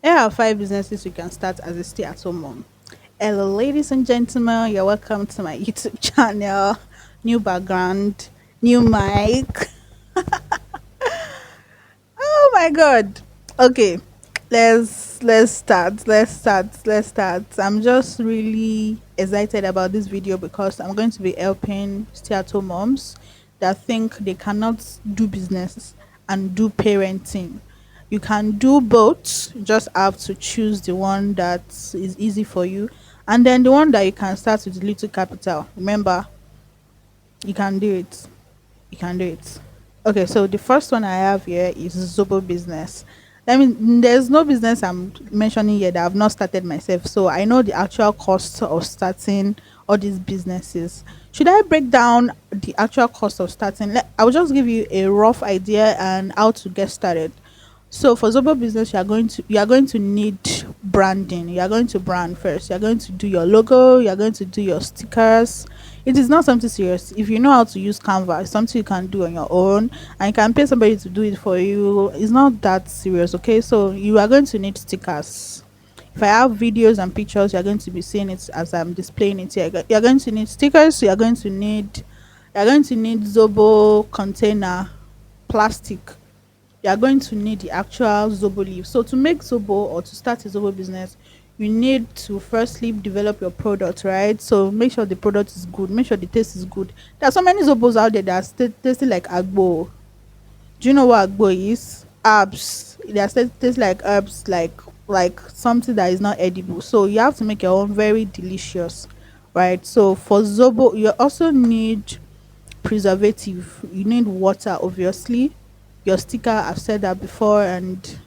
Here are five businesses you can start as a stay-at-home mom. Hello, ladies and gentlemen. You're welcome to my YouTube channel. New background, new mic. Oh my god. Okay, let's start. I'm just really excited about this video because I'm going to be helping stay-at-home moms that think they cannot do business and do parenting. You can do both. You just have to choose the one that is easy for you, and then the one that you can start with little capital. Remember, you can do it. You can do it. Okay, so the first one I have here is Zobo business. I mean, there's no business I'm mentioning here that I've not started myself. So I know the actual cost of starting all these businesses. Should I break down the actual cost of starting? I'll just give you a rough idea and how to get started. So for Zobo business, you are going to need branding. You are going to brand first. You are going to do your logo. You are going to do your stickers. It is not something serious. If you know how to use Canva, it's something you can do on your own, and you can pay somebody to do it for you. It's not that serious, okay? So you are going to need stickers. If I have videos and pictures, you are going to be seeing it as I'm displaying it here. You are going to need stickers. You are going to need Zobo container, plastic. You are going to need the actual Zobo leaf. So to make Zobo or to start a Zobo business, you need to firstly develop your product, right? So make sure the product is good, make sure the taste is good. There are so many Zobos out there that are tasting like agbo. Do you know what agbo is? Herbs. They are taste like herbs, like something that is not edible. So you have to make your own very delicious, right? So for Zobo, you also need preservative. You need water, obviously. Your sticker, I've said that before. And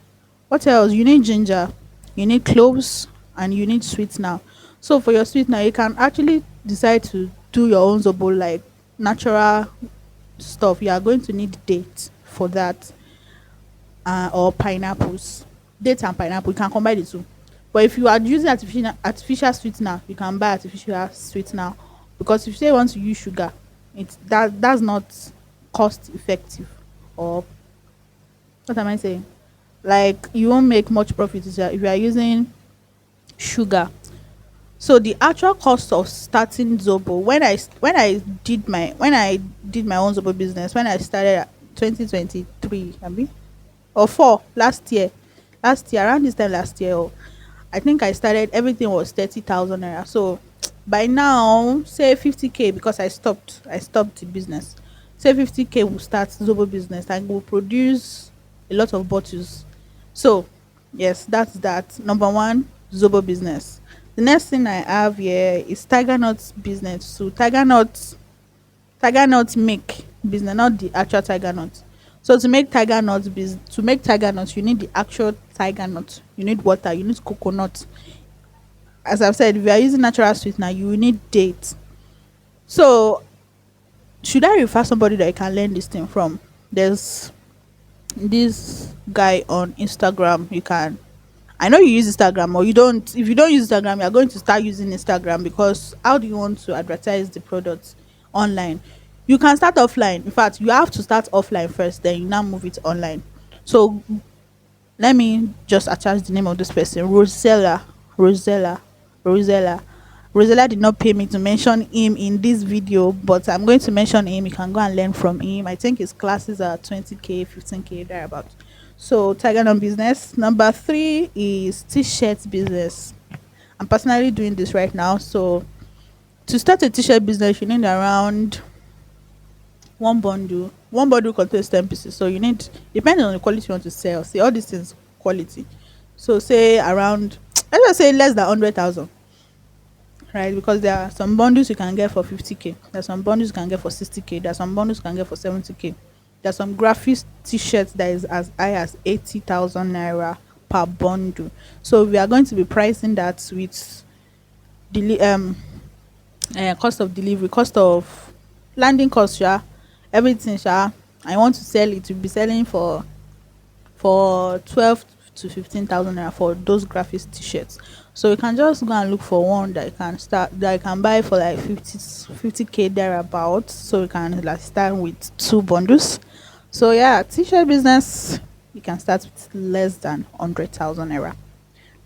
what else? You need ginger, you need cloves, and you need sweetener. So for your sweetener, you can actually decide to do your own zobo, like natural stuff. You are going to need dates for that, or pineapples. Dates and pineapple, you can combine the two. But if you are using artificial sweetener, you can buy artificial sweetener, because if you say you want to use sugar, that's not cost effective. Or what am I saying? Like, you won't make much profit if you are using sugar. So the actual cost of starting Zobo, when I did my own Zobo business, when I started at 2023, I mean, or four last year around this time last year, I think I started, everything was 30,000 naira. So by now, say 50K, because I stopped the business. Say 50K will start Zobo business and will produce a lot of bottles. So yes, that's that. Number one, Zobo business. The next thing I have here is Tiger Nuts business. So Tiger Nuts make business, not the actual Tiger Nuts. So to make Tiger Nuts, you need the actual Tiger Nut. You need water. You need coconut. As I've said, if you are using natural sweetener, you will need dates. So should I refer somebody that I can learn this thing from? There's this guy on Instagram. You can, I know you use Instagram, or you don't. If you don't use Instagram, you're going to start using Instagram, because how do you want to advertise the product online? You can start offline. In fact, you have to start offline first, then you now move it online. So let me just attach the name of this person, Rosella, Rosella. Rosella did not pay me to mention him in this video, but I'm going to mention him. You can go and learn from him. I think his classes are 20K, 15K, thereabout. So Tiger on business. Number three is t-shirt business. I'm personally doing this right now. So to start a t-shirt business, you need around one bundle. One bundle contains 10 pieces. So you need, depending on the quality you want to sell. See, all these things quality. So say around, let's just say less than 100,000, right? Because there are some bundles you can get for 50K. There's some bundles you can get for 60K. There's some bundles you can get for 70K. There's some graphics t-shirts that is as high as 80,000 naira per bundle. So we are going to be pricing that with deli- um cost of delivery, cost of landing cost, yeah, everything, yeah. I want to sell it. To be selling for 12 to 15,000 naira for those graphics t-shirts. So you can just go and look for one that you can buy for like 50K thereabouts. So you can like start with two bundles. So yeah, t-shirt business, you can start with less than 100,000 naira.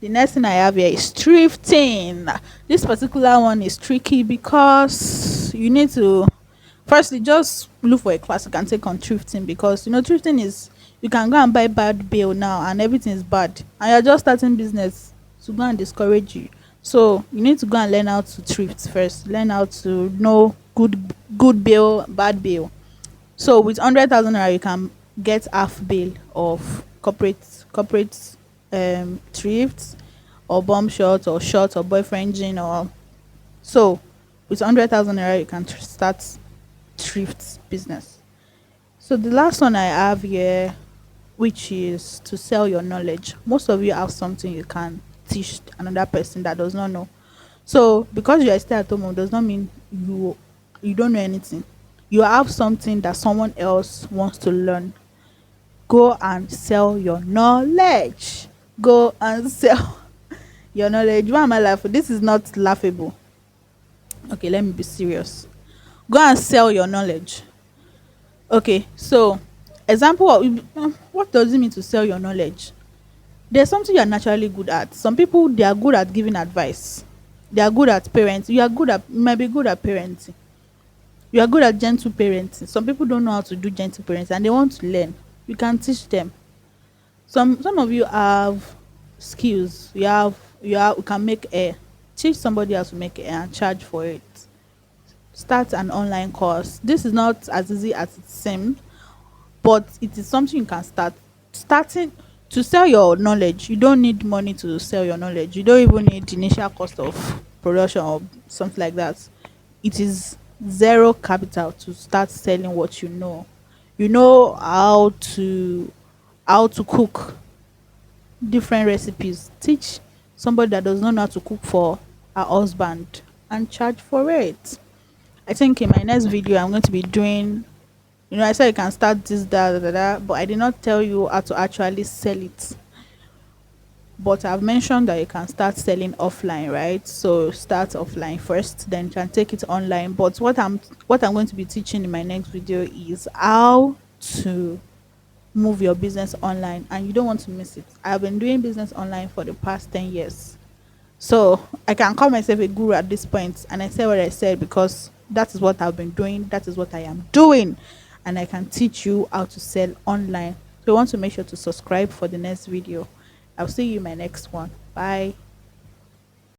The next thing I have here is thrifting. This particular one is tricky because you need to firstly just look for a class you can take on thrifting, because thrifting is, you can go and buy bad bill now and everything is bad, and you're just starting business to go and discourage you. So you need to go and learn how to thrift first, learn how to know good bill, bad bill. So with 100,000 naira, you can get half bill of corporate thrift, or bomb shot or boyfriend jean, or so. With 100,000 naira, you can start thrift business. So the last one I have here, which is to sell your knowledge. Most of you have something you can teach another person that does not know. So because you are still at home does not mean you don't know anything. You have something that someone else wants to learn. Go and sell your knowledge. Go and sell your knowledge. Why am I laughing? This is not laughable. Okay, let me be serious. Go and sell your knowledge. Okay, so example of what does it mean to sell your knowledge? There's something you're naturally good at. Some people, they are good at giving advice. They are good at parenting. You might be good at parenting. You are good at gentle parenting. Some people don't know how to do gentle parenting and they want to learn. You can teach them. Some of you have skills. You can make hair. Teach somebody how to make hair and charge for it. Start an online course. This is not as easy as it seems, but it is something you can start. Starting to sell your knowledge, you don't need money to sell your knowledge. You don't even need initial cost of production or something like that. It is zero capital to start selling what you know. You know how to cook different recipes. Teach somebody that does not know how to cook for a husband and charge for it. I think in my next video I'm going to be doing, I said you can start this, but I did not tell you how to actually sell it. But I've mentioned that you can start selling offline, right? So start offline first, then you can take it online. But what I'm going to be teaching in my next video is how to move your business online, and you don't want to miss it. I've been doing business online for the past 10 years. So I can call myself a guru at this point, and I say what I said because that is what I've been doing, that is what I am doing, and I can teach you how to sell online. So you want to make sure to subscribe for the next video. I'll see you in my next one. Bye.